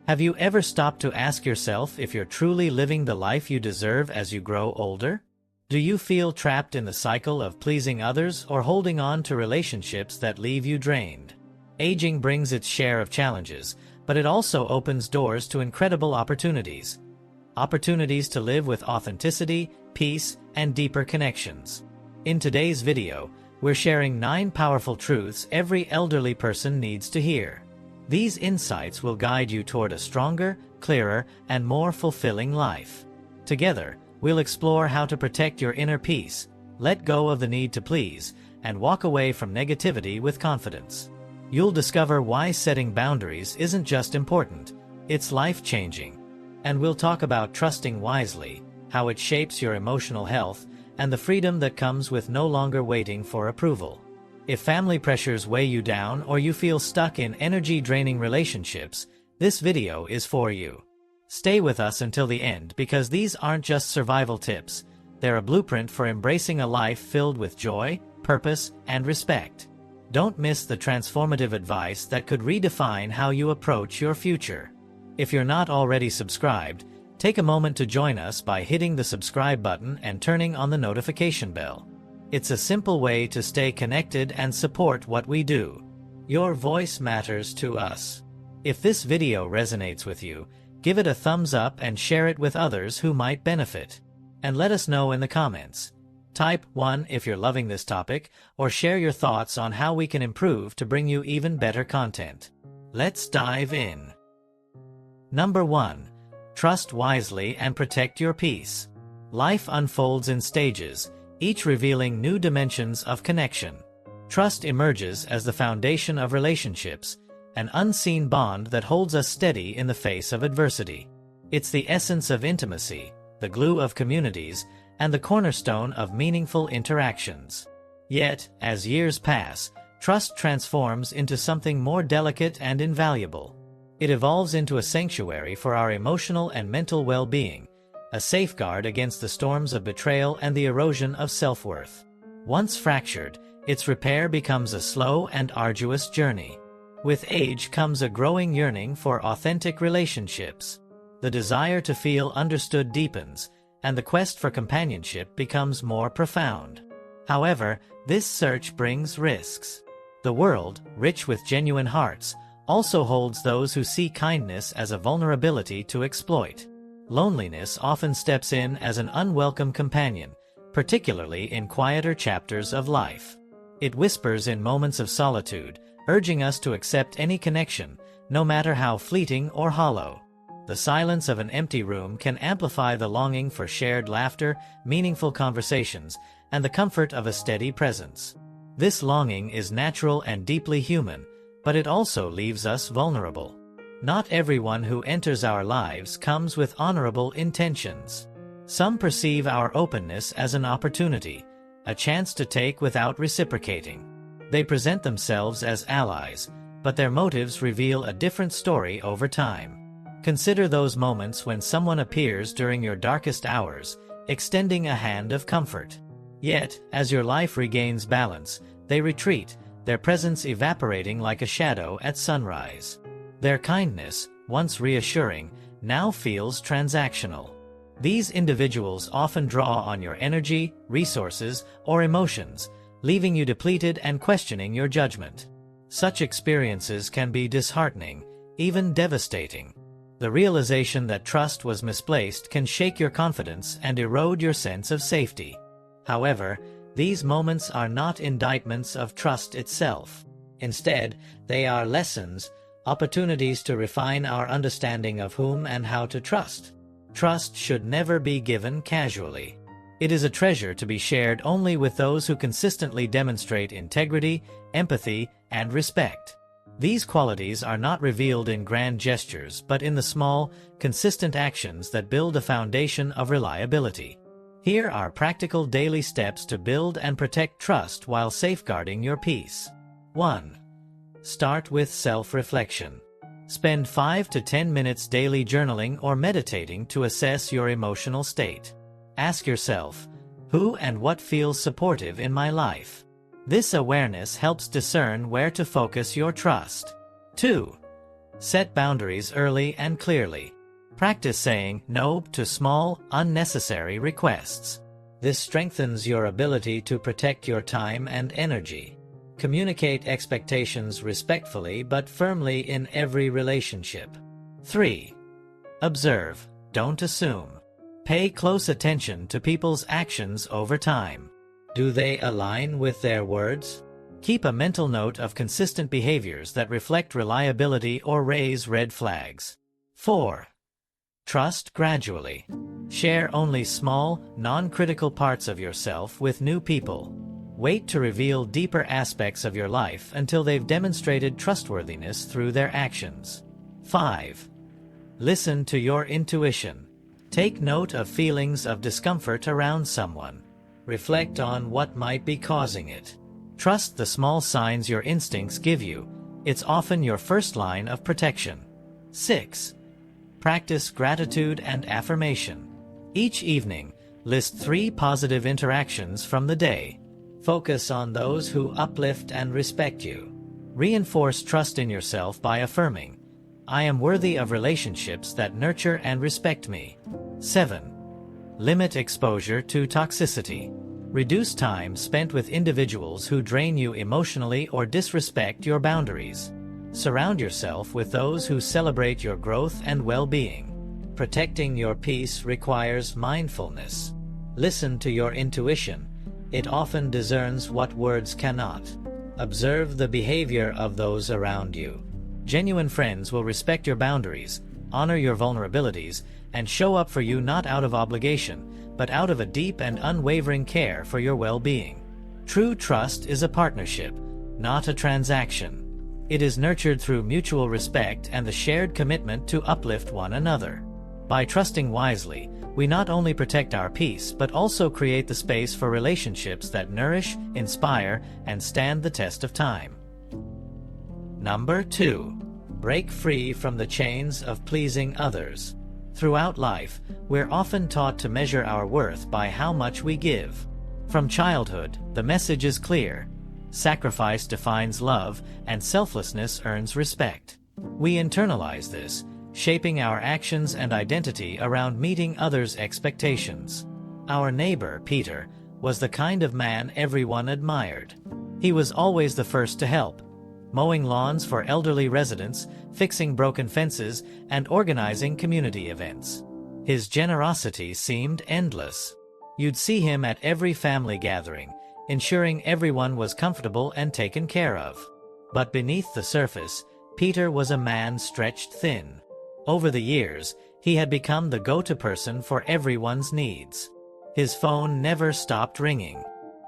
Have you ever stopped to ask yourself if you're truly living the life you deserve as you grow older? Do you feel trapped in the cycle of pleasing others or holding on to relationships that leave you drained? Aging brings its share of challenges, but it also opens doors to incredible opportunities. Opportunities to live with authenticity, peace, and deeper connections. In today's video, we're sharing 9 powerful truths every elderly person needs to hear. These insights will guide you toward a stronger, clearer, and more fulfilling life. Together, we'll explore how to protect your inner peace, let go of the need to please, and walk away from negativity with confidence. You'll discover why setting boundaries isn't just important, it's life-changing. And we'll talk about trusting wisely, how it shapes your emotional health, and the freedom that comes with no longer waiting for approval. If family pressures weigh you down or you feel stuck in energy-draining relationships, this video is for you. Stay with us until the end because these aren't just survival tips, they're a blueprint for embracing a life filled with joy, purpose, and respect. Don't miss the transformative advice that could redefine how you approach your future. If you're not already subscribed, take a moment to join us by hitting the subscribe button and turning on the notification bell. It's a simple way to stay connected and support what we do. Your voice matters to us. If this video resonates with you, give it a thumbs up and share it with others who might benefit. And let us know in the comments. Type 1 if you're loving this topic, or share your thoughts on how we can improve to bring you even better content. Let's dive in. Number 1. Trust wisely and protect your peace. Life unfolds in stages, each revealing new dimensions of connection. Trust emerges as the foundation of relationships, an unseen bond that holds us steady in the face of adversity. It's the essence of intimacy, the glue of communities, and the cornerstone of meaningful interactions. Yet, as years pass, trust transforms into something more delicate and invaluable. It evolves into a sanctuary for our emotional and mental well-being, a safeguard against the storms of betrayal and the erosion of self-worth. Once fractured, its repair becomes a slow and arduous journey. With age comes a growing yearning for authentic relationships. The desire to feel understood deepens, and the quest for companionship becomes more profound. However, this search brings risks. The world, rich with genuine hearts, also holds those who see kindness as a vulnerability to exploit. Loneliness often steps in as an unwelcome companion, particularly in quieter chapters of life. It whispers in moments of solitude, urging us to accept any connection, no matter how fleeting or hollow. The silence of an empty room can amplify the longing for shared laughter, meaningful conversations, and the comfort of a steady presence. This longing is natural and deeply human, but it also leaves us vulnerable. Not everyone who enters our lives comes with honorable intentions. Some perceive our openness as an opportunity, a chance to take without reciprocating. They present themselves as allies, but their motives reveal a different story over time. Consider those moments when someone appears during your darkest hours, extending a hand of comfort. Yet, as your life regains balance, they retreat, their presence evaporating like a shadow at sunrise. Their kindness, once reassuring, now feels transactional. These individuals often draw on your energy, resources, or emotions, leaving you depleted and questioning your judgment. Such experiences can be disheartening, even devastating. The realization that trust was misplaced can shake your confidence and erode your sense of safety. However, these moments are not indictments of trust itself. Instead, they are lessons, opportunities to refine our understanding of whom and how to trust. Trust should never be given casually. It is a treasure to be shared only with those who consistently demonstrate integrity, empathy, and respect. These qualities are not revealed in grand gestures but in the small, consistent actions that build a foundation of reliability. Here are practical daily steps to build and protect trust while safeguarding your peace. 1. Start with self-reflection. Spend 5 to 10 minutes daily journaling or meditating to assess your emotional state. Ask yourself, who and what feels supportive in my life? This awareness helps discern where to focus your trust. 2. Set boundaries early and clearly. Practice saying no to small, unnecessary requests. This strengthens your ability to protect your time and energy. Communicate expectations respectfully but firmly in every relationship. 3. Observe, don't assume. Pay close attention to people's actions over time. Do they align with their words? Keep a mental note of consistent behaviors that reflect reliability or raise red flags. 4. Trust gradually. Share only small, non-critical parts of yourself with new people. Wait to reveal deeper aspects of your life until they've demonstrated trustworthiness through their actions. 5. Listen to your intuition. Take note of feelings of discomfort around someone. Reflect on what might be causing it. Trust the small signs your instincts give you. It's often your first line of protection. 6. Practice gratitude and affirmation. Each evening, list 3 positive interactions from the day. Focus on those who uplift and respect you. Reinforce trust in yourself by affirming, "I am worthy of relationships that nurture and respect me." 7. Limit exposure to toxicity. Reduce time spent with individuals who drain you emotionally or disrespect your boundaries. Surround yourself with those who celebrate your growth and well-being. Protecting your peace requires mindfulness. Listen to your intuition. It often discerns what words cannot. Observe the behavior of those around you. Genuine friends will respect your boundaries, honor your vulnerabilities, and show up for you not out of obligation, but out of a deep and unwavering care for your well-being. True trust is a partnership, not a transaction. It is nurtured through mutual respect and the shared commitment to uplift one another. By trusting wisely, we not only protect our peace but also create the space for relationships that nourish, inspire, and stand the test of time. Number 2. Break free from the chains of pleasing others. Throughout life, we're often taught to measure our worth by how much we give. From childhood, the message is clear. Sacrifice defines love, and selflessness earns respect. We internalize this, shaping our actions and identity around meeting others' expectations. Our neighbor, Peter, was the kind of man everyone admired. He was always the first to help, mowing lawns for elderly residents, fixing broken fences, and organizing community events. His generosity seemed endless. You'd see him at every family gathering, ensuring everyone was comfortable and taken care of. But beneath the surface, Peter was a man stretched thin. Over the years, he had become the go-to person for everyone's needs. His phone never stopped ringing.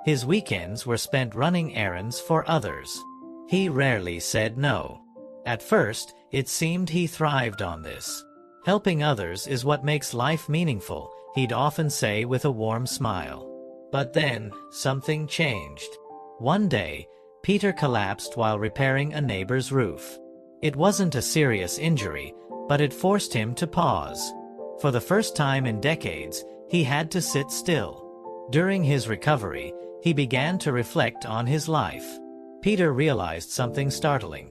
His weekends were spent running errands for others. He rarely said no. At first, it seemed he thrived on this. "Helping others is what makes life meaningful," he'd often say with a warm smile. But then, something changed. One day, Peter collapsed while repairing a neighbor's roof. It wasn't a serious injury, but it forced him to pause. For the first time in decades, he had to sit still. During his recovery, he began to reflect on his life. Peter realized something startling.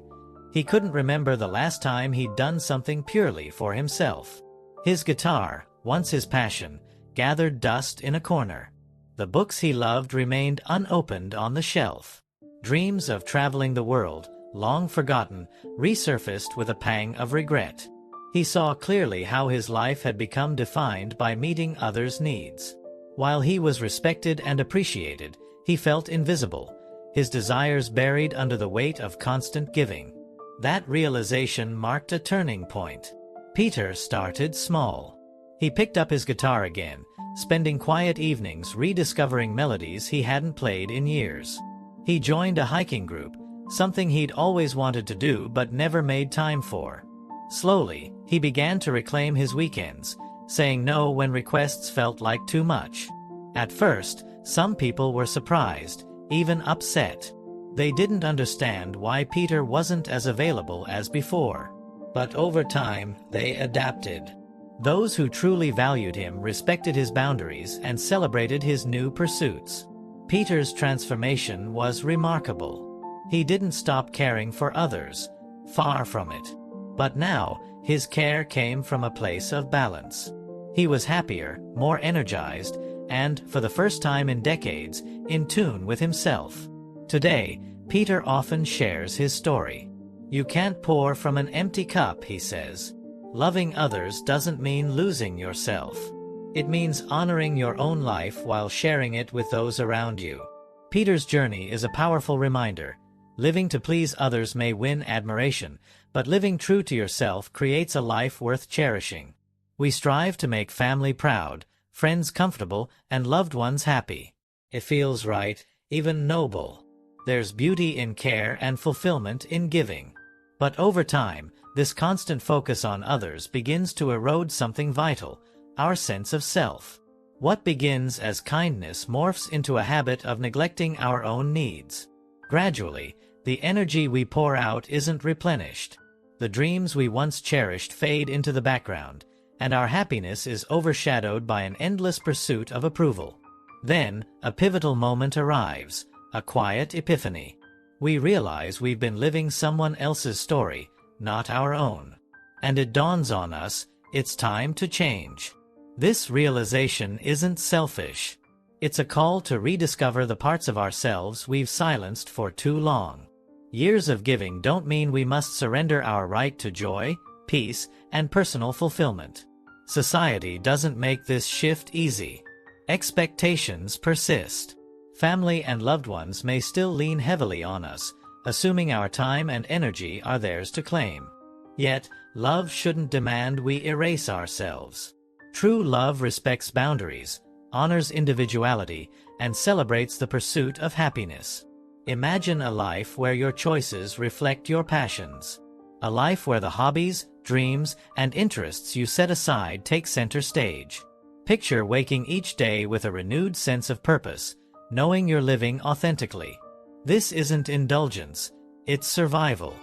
He couldn't remember the last time he'd done something purely for himself. His guitar, once his passion, gathered dust in a corner. The books he loved remained unopened on the shelf. Dreams of traveling the world, long forgotten, resurfaced with a pang of regret. He saw clearly how his life had become defined by meeting others' needs. While he was respected and appreciated, he felt invisible, his desires buried under the weight of constant giving. That realization marked a turning point. Peter started small. He picked up his guitar again, spending quiet evenings rediscovering melodies he hadn't played in years. He joined a hiking group, something he'd always wanted to do but never made time for. Slowly, he began to reclaim his weekends, saying no when requests felt like too much. At first, some people were surprised, even upset. They didn't understand why Peter wasn't as available as before. But over time, they adapted. Those who truly valued him respected his boundaries and celebrated his new pursuits. Peter's transformation was remarkable. He didn't stop caring for others. Far from it. But now, his care came from a place of balance. He was happier, more energized, and, for the first time in decades, in tune with himself. Today, Peter often shares his story. "You can't pour from an empty cup," he says. Loving others doesn't mean losing yourself. It means honoring your own life while sharing it with those around you. Peter's journey is a powerful reminder. Living to please others may win admiration, but living true to yourself creates a life worth cherishing. We strive to make family proud, friends comfortable, and loved ones happy. It feels right, even noble. There's beauty in care and fulfillment in giving. But over time, this constant focus on others begins to erode something vital, our sense of self. What begins as kindness morphs into a habit of neglecting our own needs. Gradually, the energy we pour out isn't replenished. The dreams we once cherished fade into the background, and our happiness is overshadowed by an endless pursuit of approval. Then, a pivotal moment arrives, a quiet epiphany. We realize we've been living someone else's story, not our own. And it dawns on us, it's time to change. This realization isn't selfish. It's a call to rediscover the parts of ourselves we've silenced for too long. Years of giving don't mean we must surrender our right to joy, peace, and personal fulfillment. Society doesn't make this shift easy. Expectations persist. Family and loved ones may still lean heavily on us, assuming our time and energy are theirs to claim. Yet, love shouldn't demand we erase ourselves. True love respects boundaries, honors individuality, and celebrates the pursuit of happiness. Imagine a life where your choices reflect your passions. A life where the hobbies, dreams, and interests you set aside take center stage. Picture waking each day with a renewed sense of purpose, knowing you're living authentically. This isn't indulgence, it's survival.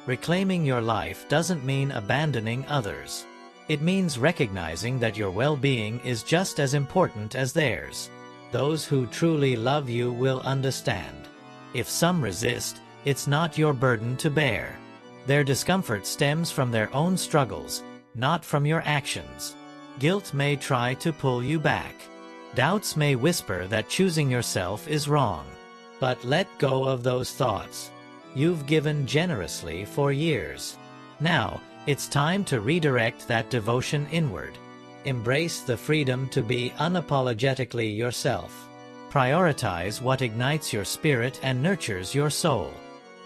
Reclaiming your life doesn't mean abandoning others. It means recognizing that your well-being is just as important as theirs. Those who truly love you will understand. If some resist, it's not your burden to bear. Their discomfort stems from their own struggles, not from your actions. Guilt may try to pull you back. Doubts may whisper that choosing yourself is wrong. But let go of those thoughts. You've given generously for years. Now, it's time to redirect that devotion inward. Embrace the freedom to be unapologetically yourself. Prioritize what ignites your spirit and nurtures your soul.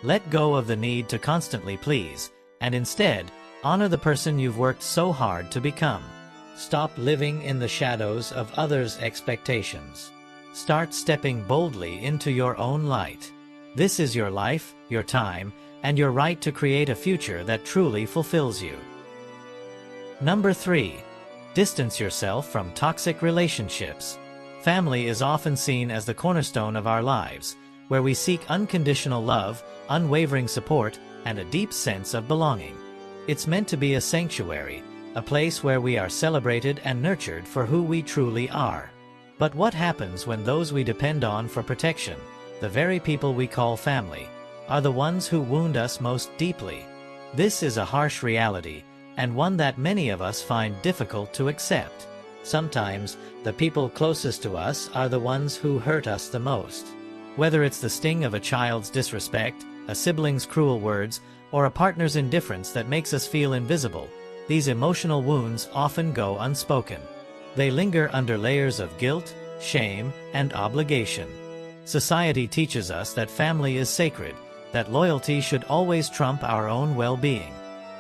Let go of the need to constantly please, and instead, honor the person you've worked so hard to become. Stop living in the shadows of others' expectations. Start stepping boldly into your own light. This is your life, your time, and your right to create a future that truly fulfills you. Number 3. Distance yourself from toxic relationships. Family is often seen as the cornerstone of our lives, where we seek unconditional love, unwavering support, and a deep sense of belonging. It's meant to be a sanctuary, a place where we are celebrated and nurtured for who we truly are. But what happens when those we depend on for protection, the very people we call family, are the ones who wound us most deeply? This is a harsh reality, and one that many of us find difficult to accept. Sometimes, the people closest to us are the ones who hurt us the most. Whether it's the sting of a child's disrespect, a sibling's cruel words, or a partner's indifference that makes us feel invisible, these emotional wounds often go unspoken. They linger under layers of guilt, shame, and obligation. Society teaches us that family is sacred, that loyalty should always trump our own well-being.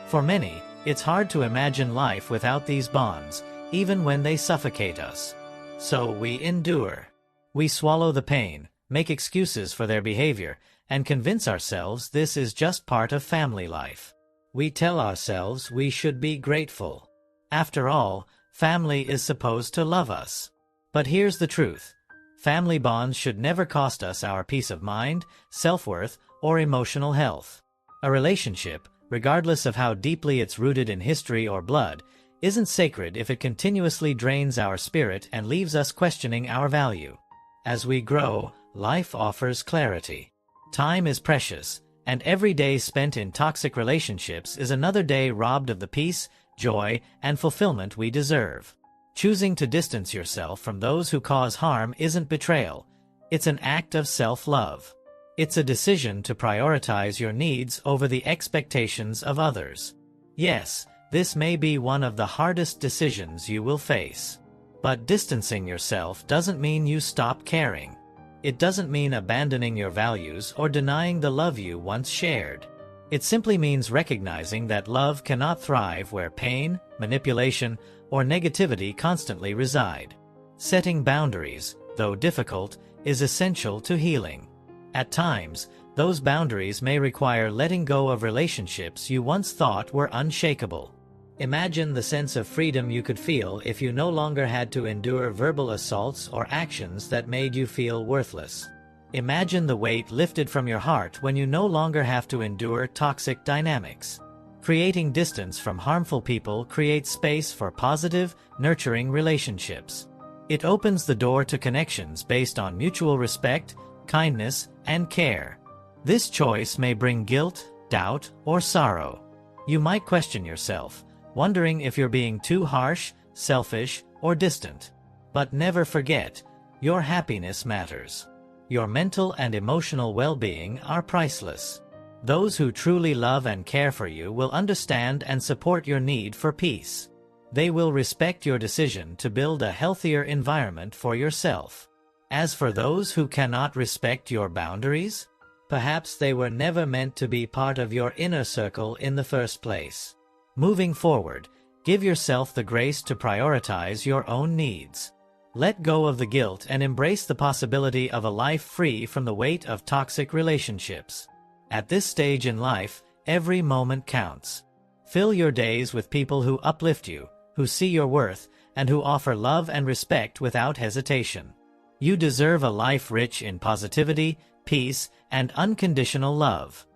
For many, it's hard to imagine life without these bonds, even when they suffocate us. So we endure. We swallow the pain, make excuses for their behavior, and convince ourselves this is just part of family life. We tell ourselves we should be grateful. After all, family is supposed to love us. But here's the truth. Family bonds should never cost us our peace of mind, self-worth, or emotional health. A relationship, regardless of how deeply it's rooted in history or blood, isn't sacred if it continuously drains our spirit and leaves us questioning our value. As we grow, life offers clarity. Time is precious, And every day spent in toxic relationships is another day robbed of the peace, joy, and fulfillment we deserve. Choosing to distance yourself from those who cause harm isn't betrayal. It's an act of self-love. It's a decision to prioritize your needs over the expectations of others. Yes, this may be one of the hardest decisions you will face. But distancing yourself doesn't mean you stop caring. It doesn't mean abandoning your values or denying the love you once shared. It simply means recognizing that love cannot thrive where pain, manipulation, or negativity constantly reside. Setting boundaries, though difficult, is essential to healing. At times, those boundaries may require letting go of relationships you once thought were unshakable. Imagine the sense of freedom you could feel if you no longer had to endure verbal assaults or actions that made you feel worthless. Imagine the weight lifted from your heart when you no longer have to endure toxic dynamics. Creating distance from harmful people creates space for positive, nurturing relationships. It opens the door to connections based on mutual respect, kindness, and care. This choice may bring guilt, doubt, or sorrow. You might question yourself, wondering if you're being too harsh, selfish, or distant. But never forget, your happiness matters. Your mental and emotional well-being are priceless. Those who truly love and care for you will understand and support your need for peace. They will respect your decision to build a healthier environment for yourself. As for those who cannot respect your boundaries, perhaps they were never meant to be part of your inner circle in the first place. Moving forward, give yourself the grace to prioritize your own needs. Let go of the guilt and embrace the possibility of a life free from the weight of toxic relationships. At this stage in life, every moment counts. Fill your days with people who uplift you, who see your worth, and who offer love and respect without hesitation. You deserve a life rich in positivity, peace, and unconditional love.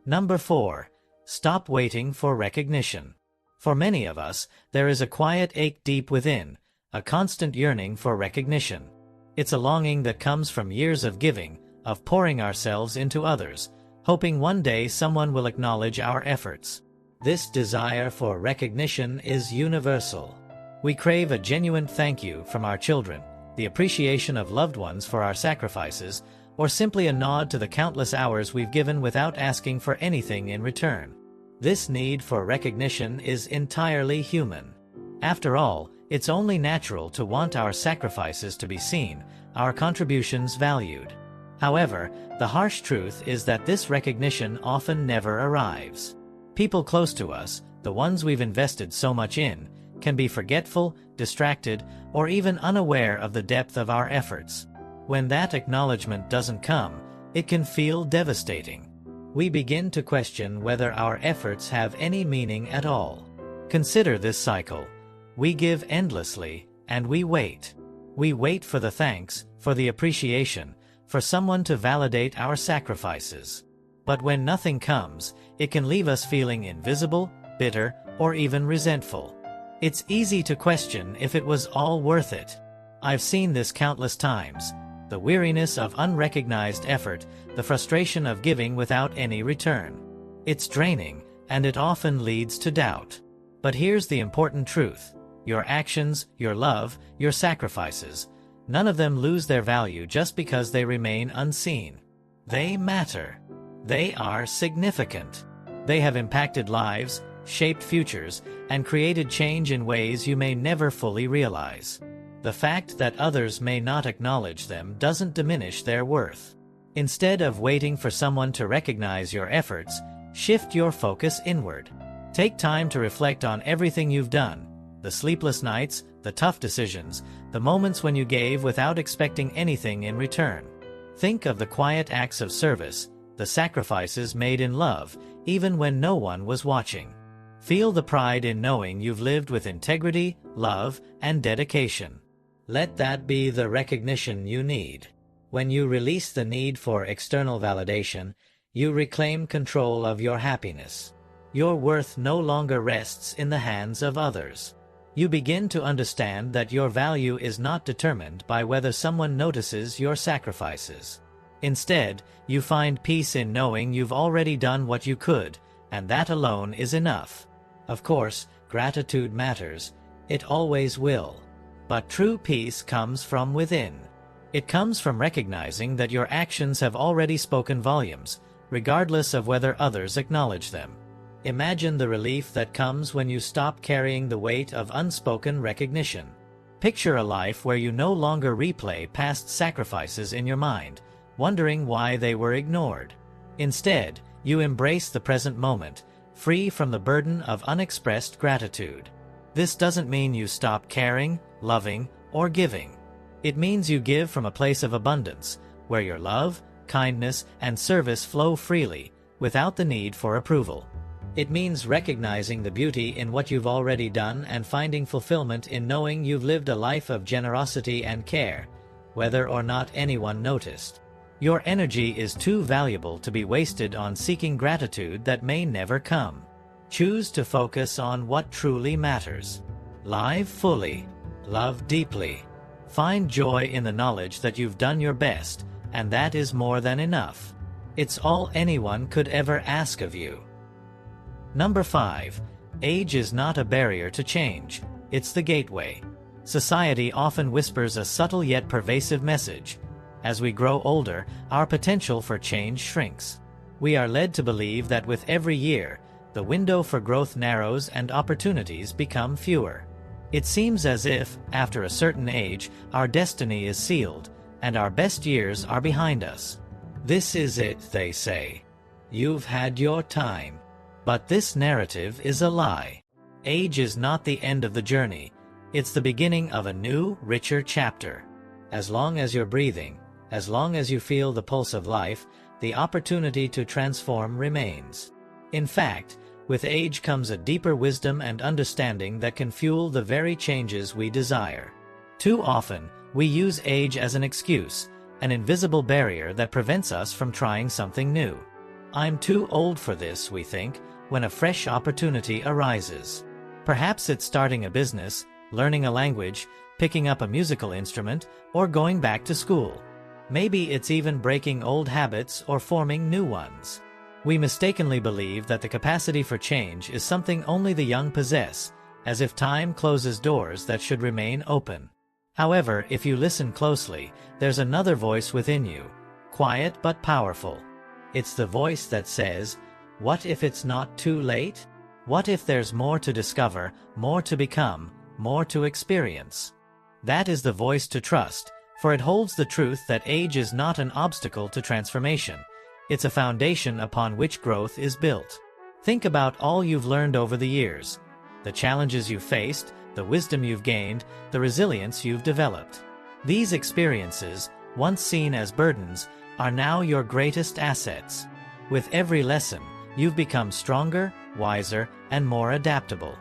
Number 4. Stop waiting for recognition. For many of us, there is a quiet ache deep within, a constant yearning for recognition. It's a longing that comes from years of giving, of pouring ourselves into others, hoping one day someone will acknowledge our efforts. This desire for recognition is universal. We crave a genuine thank you from our children, the appreciation of loved ones for our sacrifices, or simply a nod to the countless hours we've given without asking for anything in return. This need for recognition is entirely human. After all, it's only natural to want our sacrifices to be seen, our contributions valued. However, the harsh truth is that this recognition often never arrives. People close to us, the ones we've invested so much in, can be forgetful, distracted, or even unaware of the depth of our efforts. When that acknowledgement doesn't come, it can feel devastating. We begin to question whether our efforts have any meaning at all. Consider this cycle. We give endlessly, and we wait. We wait for the thanks, for the appreciation, for someone to validate our sacrifices. But when nothing comes, it can leave us feeling invisible, bitter, or even resentful. It's easy to question if it was all worth it. I've seen this countless times. The weariness of unrecognized effort, the frustration of giving without any return. It's draining, and it often leads to doubt. But here's the important truth. Your actions, your love, your sacrifices, none of them lose their value just because they remain unseen. They matter. They are significant. They have impacted lives, shaped futures, and created change in ways you may never fully realize. The fact that others may not acknowledge them doesn't diminish their worth. Instead of waiting for someone to recognize your efforts, shift your focus inward. Take time to reflect on everything you've done, the sleepless nights, the tough decisions, the moments when you gave without expecting anything in return. Think of the quiet acts of service, the sacrifices made in love, even when no one was watching. Feel the pride in knowing you've lived with integrity, love, and dedication. Let that be the recognition you need. When you release the need for external validation, you reclaim control of your happiness. Your worth no longer rests in the hands of others. You begin to understand that your value is not determined by whether someone notices your sacrifices. Instead, you find peace in knowing you've already done what you could, and that alone is enough. Of course, gratitude matters. It always will. But true peace comes from within. It comes from recognizing that your actions have already spoken volumes, regardless of whether others acknowledge them. Imagine the relief that comes when you stop carrying the weight of unspoken recognition. Picture a life where you no longer replay past sacrifices in your mind, wondering why they were ignored. Instead, you embrace the present moment, free from the burden of unexpressed gratitude. This doesn't mean you stop caring, loving, or giving. It means you give from a place of abundance, where your love, kindness, and service flow freely, without the need for approval. It means recognizing the beauty in what you've already done and finding fulfillment in knowing you've lived a life of generosity and care, whether or not anyone noticed. Your energy is too valuable to be wasted on seeking gratitude that may never come. Choose to focus on what truly matters. Live fully. Love deeply. Find joy in the knowledge that you've done your best, and that is more than enough. It's all anyone could ever ask of you. Number 5. Age is not a barrier to change, it's the gateway. Society often whispers a subtle yet pervasive message. As we grow older, our potential for change shrinks. We are led to believe that with every year, the window for growth narrows and opportunities become fewer. It seems as if, after a certain age, our destiny is sealed, and our best years are behind us. This is it, they say. You've had your time. But this narrative is a lie. Age is not the end of the journey. It's the beginning of a new, richer chapter. As long as you're breathing, as long as you feel the pulse of life, the opportunity to transform remains. In fact, with age comes a deeper wisdom and understanding that can fuel the very changes we desire. Too often, we use age as an excuse, an invisible barrier that prevents us from trying something new. I'm too old for this, we think, when a fresh opportunity arises. Perhaps it's starting a business, learning a language, picking up a musical instrument, or going back to school. Maybe it's even breaking old habits or forming new ones. We mistakenly believe that the capacity for change is something only the young possess, as if time closes doors that should remain open. However, if you listen closely, there's another voice within you, quiet but powerful. It's the voice that says, "What if it's not too late? What if there's more to discover, more to become, more to experience?" That is the voice to trust, for it holds the truth that age is not an obstacle to transformation. It's a foundation upon which growth is built. Think about all you've learned over the years, the challenges you've faced, the wisdom you've gained, the resilience you've developed. These experiences, once seen as burdens, are now your greatest assets. With every lesson, you've become stronger, wiser, and more adaptable.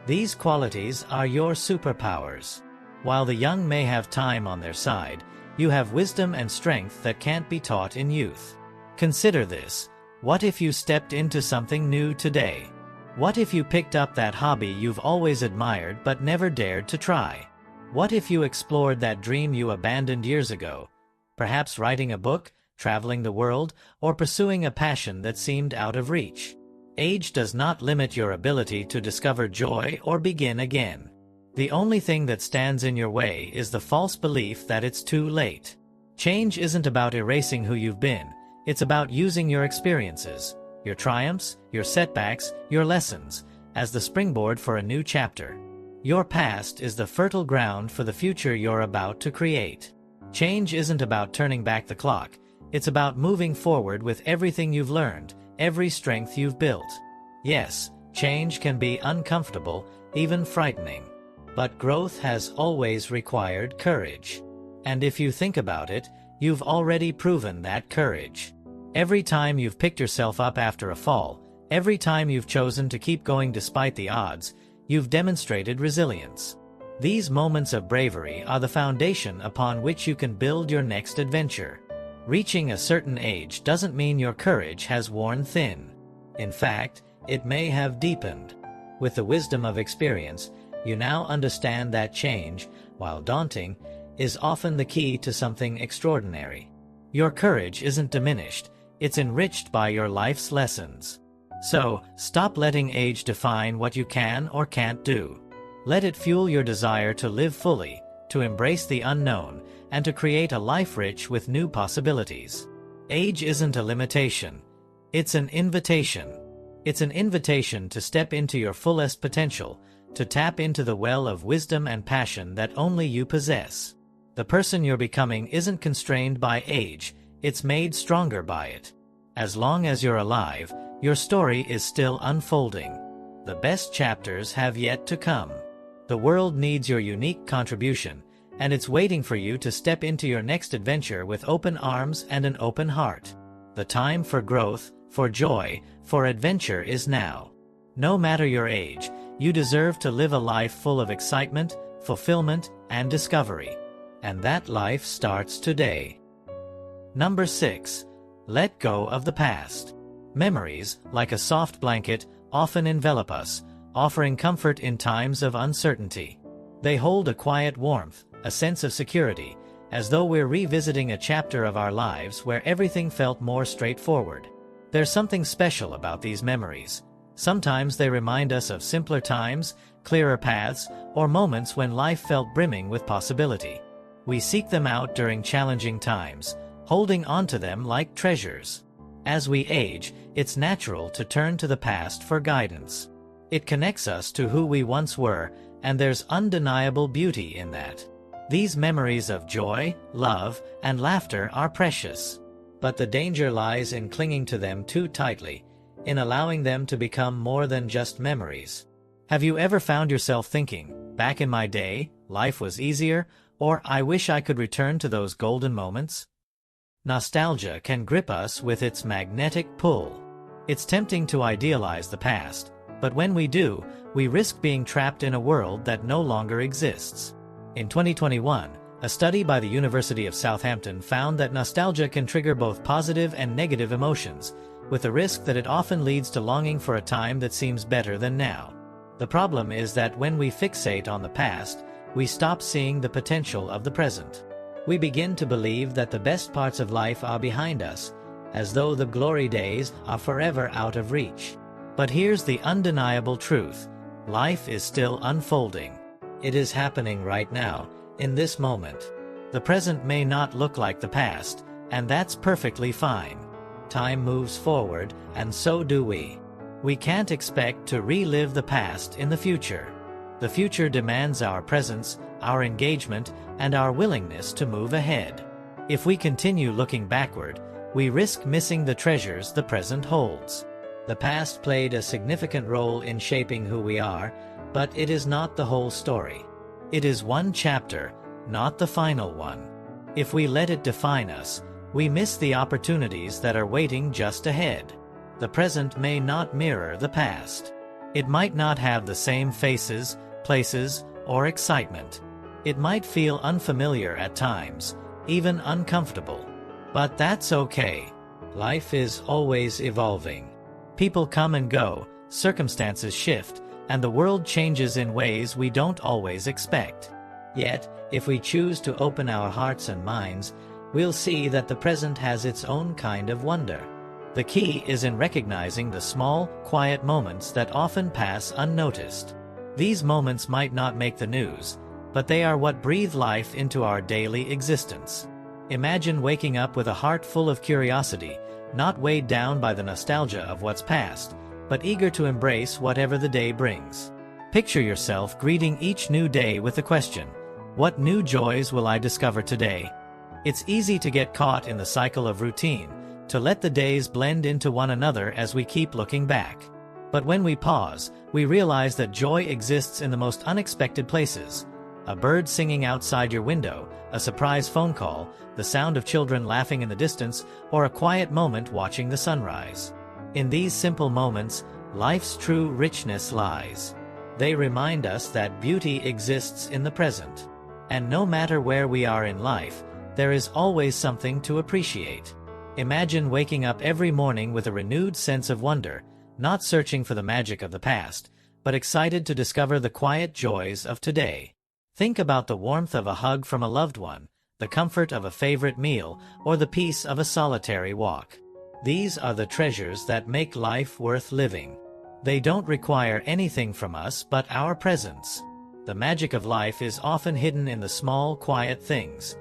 These qualities are your superpowers. While the young may have time on their side, you have wisdom and strength that can't be taught in youth. Consider this. What if you stepped into something new today? What if you picked up that hobby you've always admired but never dared to try? What if you explored that dream you abandoned years ago? Perhaps writing a book, traveling the world, or pursuing a passion that seemed out of reach. Age does not limit your ability to discover joy or begin again. The only thing that stands in your way is the false belief that it's too late. Change isn't about erasing who you've been. It's about using your experiences, your triumphs, your setbacks, your lessons, as the springboard for a new chapter. Your past is the fertile ground for the future you're about to create. Change isn't about turning back the clock. It's about moving forward with everything you've learned, every strength you've built. Yes, change can be uncomfortable, even frightening. But growth has always required courage. And if you think about it, you've already proven that courage. Every time you've picked yourself up after a fall, every time you've chosen to keep going despite the odds, you've demonstrated resilience. These moments of bravery are the foundation upon which you can build your next adventure. Reaching a certain age doesn't mean your courage has worn thin. In fact, it may have deepened. With the wisdom of experience, you now understand that change, while daunting, is often the key to something extraordinary. Your courage isn't diminished, it's enriched by your life's lessons. So, stop letting age define what you can or can't do. Let it fuel your desire to live fully, to embrace the unknown, and to create a life rich with new possibilities. Age isn't a limitation. It's an invitation. It's an invitation to step into your fullest potential, to tap into the well of wisdom and passion that only you possess. The person you're becoming isn't constrained by age, it's made stronger by it. As long as you're alive, your story is still unfolding. The best chapters have yet to come. The world needs your unique contribution, and it's waiting for you to step into your next adventure with open arms and an open heart. The time for growth, for joy, for adventure is now. No matter your age, you deserve to live a life full of excitement, fulfillment, and discovery. And that life starts today. Number 6. Let go of the past. Memories, like a soft blanket, often envelop us, offering comfort in times of uncertainty. They hold a quiet warmth, a sense of security, as though we're revisiting a chapter of our lives where everything felt more straightforward. There's something special about these memories. Sometimes they remind us of simpler times, clearer paths, or moments when life felt brimming with possibility. We seek them out during challenging times, holding on to them like treasures. As we age, it's natural to turn to the past for guidance. It connects us to who we once were, and there's undeniable beauty in that. These memories of joy, love, and laughter are precious. But the danger lies in clinging to them too tightly, in allowing them to become more than just memories. Have you ever found yourself thinking, back in my day, life was easier, or I wish I could return to those golden moments? Nostalgia can grip us with its magnetic pull. It's tempting to idealize the past, but when we do, we risk being trapped in a world that no longer exists. In 2021, a study by the University of Southampton found that nostalgia can trigger both positive and negative emotions, with the risk that it often leads to longing for a time that seems better than now. The problem is that when we fixate on the past, we stop seeing the potential of the present. We begin to believe that the best parts of life are behind us, as though the glory days are forever out of reach. But here's the undeniable truth. Life is still unfolding. It is happening right now, in this moment. The present may not look like the past, and that's perfectly fine. Time moves forward, and so do we. We can't expect to relive the past in the future. The future demands our presence, our engagement, and our willingness to move ahead. If we continue looking backward, we risk missing the treasures the present holds. The past played a significant role in shaping who we are, but it is not the whole story. It is one chapter, not the final one. If we let it define us, we miss the opportunities that are waiting just ahead. The present may not mirror the past. It might not have the same faces, places, or excitement. It might feel unfamiliar at times, even uncomfortable. But that's okay. Life is always evolving. People come and go, circumstances shift, and the world changes in ways we don't always expect. Yet, if we choose to open our hearts and minds, we'll see that the present has its own kind of wonder. The key is in recognizing the small, quiet moments that often pass unnoticed. These moments might not make the news, but they are what breathe life into our daily existence. Imagine waking up with a heart full of curiosity, not weighed down by the nostalgia of what's past, but eager to embrace whatever the day brings. Picture yourself greeting each new day with the question, what new joys will I discover today? It's easy to get caught in the cycle of routine, to let the days blend into one another as we keep looking back. But when we pause, we realize that joy exists in the most unexpected places. A bird singing outside your window, a surprise phone call, the sound of children laughing in the distance, or a quiet moment watching the sunrise. In these simple moments, life's true richness lies. They remind us that beauty exists in the present. And no matter where we are in life, there is always something to appreciate. Imagine waking up every morning with a renewed sense of wonder, not searching for the magic of the past, but excited to discover the quiet joys of today. Think about the warmth of a hug from a loved one, the comfort of a favorite meal, or the peace of a solitary walk. These are the treasures that make life worth living. They don't require anything from us but our presence. The magic of life is often hidden in the small, quiet things.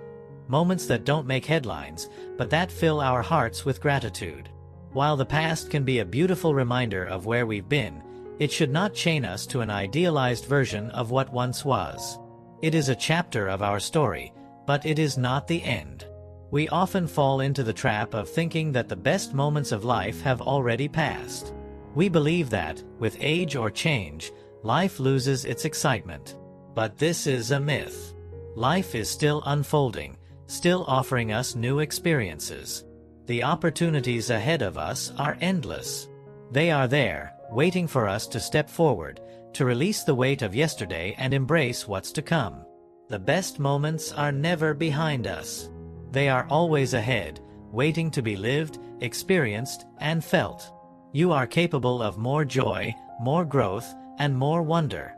Moments that don't make headlines, but that fill our hearts with gratitude. While the past can be a beautiful reminder of where we've been, it should not chain us to an idealized version of what once was. It is a chapter of our story, but it is not the end. We often fall into the trap of thinking that the best moments of life have already passed. We believe that, with age or change, life loses its excitement. But this is a myth. Life is still unfolding, still offering us new experiences. The opportunities ahead of us are endless. They are there, waiting for us to step forward, to release the weight of yesterday and embrace what's to come. The best moments are never behind us. They are always ahead, waiting to be lived, experienced, and felt. You are capable of more joy, more growth, and more wonder.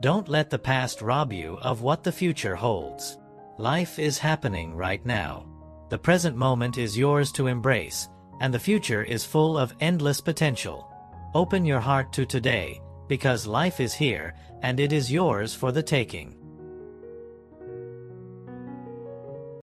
Don't let the past rob you of what the future holds. Life is happening right now. The present moment is yours to embrace, and the future is full of endless potential. Open your heart to today, because life is here, and it is yours for the taking.